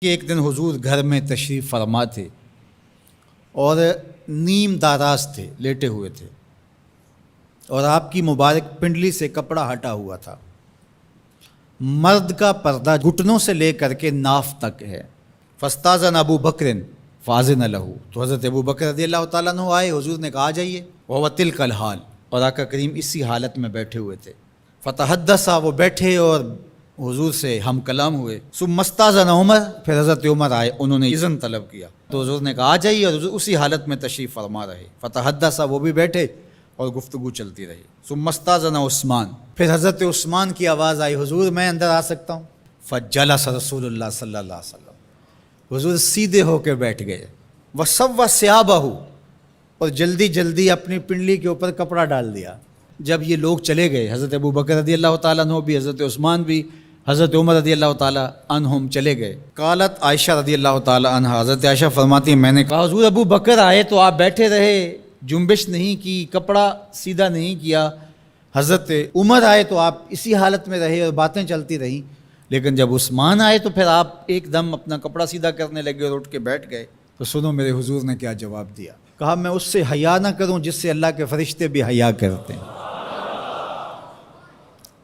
کہ ایک دن حضور گھر میں تشریف فرما تھے اور نیم داراز تھے، لیٹے ہوئے تھے، اور آپ کی مبارک پنڈلی سے کپڑا ہٹا ہوا تھا۔ مرد کا پردہ گھٹنوں سے لے کر کے ناف تک ہے۔ فاستاذن ابو بکر فاذن لہ، تو حضرت ابو بکر رضی اللہ تعالیٰ عنہ آئے، حضور نے کہا آ جائیے۔ وہو تلک الحال، اور آقا کریم اسی حالت میں بیٹھے ہوئے تھے۔ فتحدث، وہ بیٹھے اور حضور سے ہم کلام ہوئے۔ ثم استاذن عمر، پھر حضرت عمر آئے، انہوں نے اذن طلب کیا تو حضور نے کہا آ جائیے، اور حضور اسی حالت میں تشریف فرما رہے۔ فتحدث، وہ بھی بیٹھے اور گفتگو چلتی رہی۔ ثم استاذن عثمان، پھر حضرت عثمان کی آواز آئی، حضور میں اندر آ سکتا ہوں؟ فجلس رسول اللہ صلی اللہ علیہ وسلم، حضور سیدھے ہو کے بیٹھ گئے۔ وسوى ثيابه، اور جلدی جلدی اپنی پنڈلی کے اوپر کپڑا ڈال دیا۔ جب یہ لوگ چلے گئے، حضرت ابو بکر رضی اللہ تعالیٰ عنہ بھی، حضرت عثمان بھی، حضرت عمر رضی اللہ تعالیٰ عنہم چلے گئے۔ قالت عائشہ رضی اللہ تعالیٰ عنہ، حضرت عائشہ فرماتی ہیں میں نے کہا حضور ابو بکر آئے تو آپ بیٹھے رہے، جنبش نہیں کی، کپڑا سیدھا نہیں کیا۔ حضرت عمر آئے تو آپ اسی حالت میں رہے اور باتیں چلتی رہیں، لیکن جب عثمان آئے تو پھر آپ ایک دم اپنا کپڑا سیدھا کرنے لگے اور اٹھ کے بیٹھ گئے۔ تو سنو میرے حضور نے کیا جواب دیا۔ کہا میں اس سے حیا نہ کروں جس سے اللہ کے فرشتے بھی حیا کرتے ہیں۔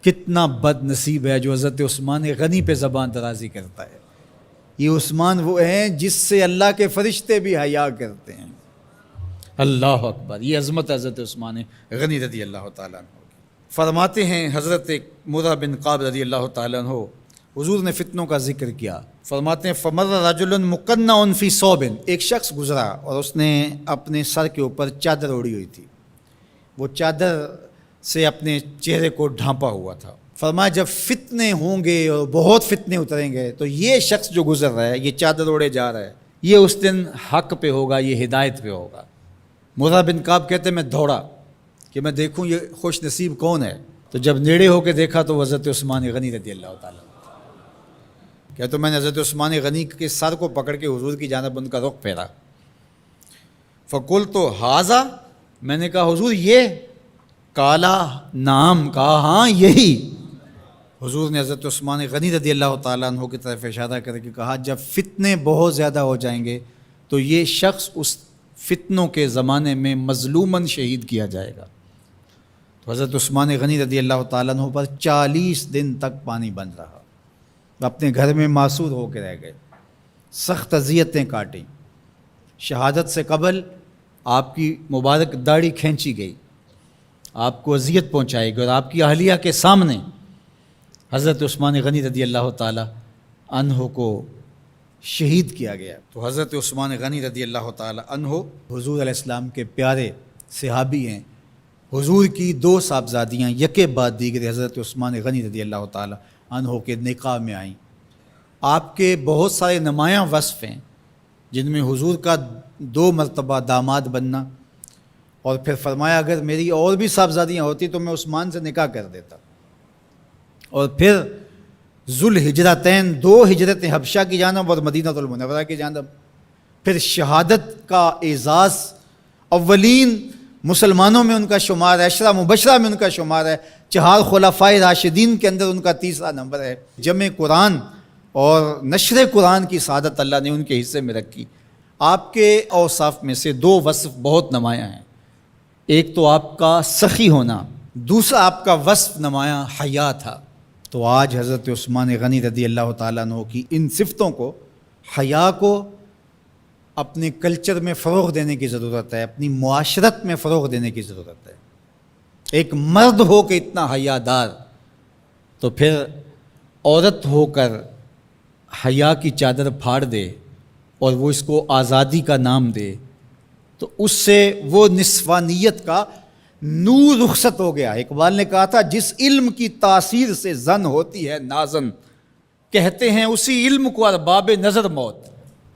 کتنا بد نصیب ہے جو حضرت عثمان غنی پہ زبان درازی کرتا ہے۔ یہ عثمان وہ ہیں جس سے اللہ کے فرشتے بھی حیا کرتے ہیں۔ اللہ اکبر، یہ عظمت حضرت عثمان غنی رضی اللہ تعالیٰ عنہ۔ فرماتے ہیں حضرت مرہ بن قاب رضی اللہ تعالیٰ عنہ، حضور نے فتنوں کا ذکر کیا، فرماتے ہیں فمر رجل مقنع فی ثوب، ایک شخص گزرا اور اس نے اپنے سر کے اوپر چادر اوڑھی ہوئی تھی، وہ چادر سے اپنے چہرے کو ڈھانپا ہوا تھا۔ فرمایا جب فتنے ہوں گے اور بہت فتنے اتریں گے تو یہ شخص جو گزر رہا ہے، یہ چادر اوڑھے جا رہا ہے، یہ اس دن حق پہ ہوگا، یہ ہدایت پہ ہوگا۔ مرہ بن کعب کہتے ہیں میں دوڑا کہ میں دیکھوں یہ خوش نصیب کون ہے، تو جب نیڑے ہو کے دیکھا تو حضرت عثمان غنی رضی اللہ تعالیٰ، کیا تو میں نے حضرت عثمان غنی کے سر کو پکڑ کے حضور کی جانب ان کا رخ پھیرا۔ فقلت ھذا، میں نے کہا حضور یہ؟ کالا نام، کہا ہاں یہی۔ حضور نے حضرت عثمان غنی رضی اللہ تعالیٰ عنہ کی طرف اشارہ کر کے کہا جب فتنے بہت زیادہ ہو جائیں گے تو یہ شخص اس فتنوں کے زمانے میں مظلوماً شہید کیا جائے گا۔ تو حضرت عثمان غنی رضی اللہ تعالیٰ عنہ پر 40 دن تک پانی بن رہا، اپنے گھر میں معصور ہو کے رہ گئے، سخت اذیتیں کاٹیں۔ شہادت سے قبل آپ کی مبارک داڑھی کھینچی گئی، آپ کو اذیت پہنچائی گئی، اور آپ کی اہلیہ کے سامنے حضرت عثمان غنی رضی اللہ تعالیٰ عنہ کو شہید کیا گیا۔ تو حضرت عثمان غنی رضی اللہ تعالیٰ عنہ حضور علیہ السلام کے پیارے صحابی ہیں۔ حضور کی 2 صاحبزادیاں یکے بعد دیگر حضرت عثمان غنی رضی اللہ تعالیٰ عنہ کے نکاح میں آئیں۔ آپ کے بہت سارے نمایاں وصف ہیں جن میں حضور کا 2 مرتبہ داماد بننا، اور پھر فرمایا اگر میری اور بھی صاحبزادیاں ہوتی تو میں عثمان سے نکاح کر دیتا، اور پھر ذوالہجرتین 2 ہجرتیں، حبشہ کی جانب اور مدینہ المنورہ کی جانب، پھر شہادت کا اعزاز، اولین مسلمانوں میں ان کا شمار ہے، 10 مبشرہ میں ان کا شمار ہے، 4 خلفائے راشدین کے اندر ان کا 3را نمبر ہے۔ جمع قرآن اور نشر قرآن کی سعادت اللہ نے ان کے حصے میں رکھی۔ آپ کے اوصاف میں سے 2 وصف بہت نمایاں ہیں، ایک تو آپ کا سخی ہونا، دوسرا آپ کا وصف نمایاں حیا تھا۔ تو آج حضرت عثمان غنی رضی اللہ تعالیٰ عنہ کی ان صفتوں کو، حیا کو اپنے کلچر میں فروغ دینے کی ضرورت ہے، اپنی معاشرت میں فروغ دینے کی ضرورت ہے۔ ایک مرد ہو کے اتنا حیا دار، تو پھر عورت ہو کر حیا کی چادر پھاڑ دے اور وہ اس کو آزادی کا نام دے، تو اس سے وہ نسوانیت کا نور رخصت ہو گیا۔ اقبال نے کہا تھا جس علم کی تاثیر سے زن ہوتی ہے نازن، کہتے ہیں اسی علم کو ارباب نظر موت۔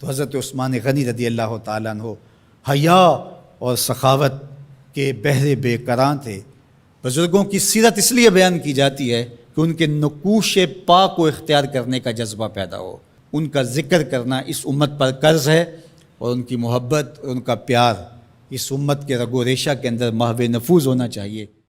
تو حضرت عثمان غنی رضی اللہ تعالیٰ عنہ حیا اور سخاوت کے بہرے بے کراں تھے۔ بزرگوں کی سیرت اس لیے بیان کی جاتی ہے کہ ان کے نقوش پا کو اختیار کرنے کا جذبہ پیدا ہو۔ ان کا ذکر کرنا اس امت پر قرض ہے، اور ان کی محبت اور ان کا پیار اس امت کے رگ و ریشہ کے اندر محو نفوذ ہونا چاہیے۔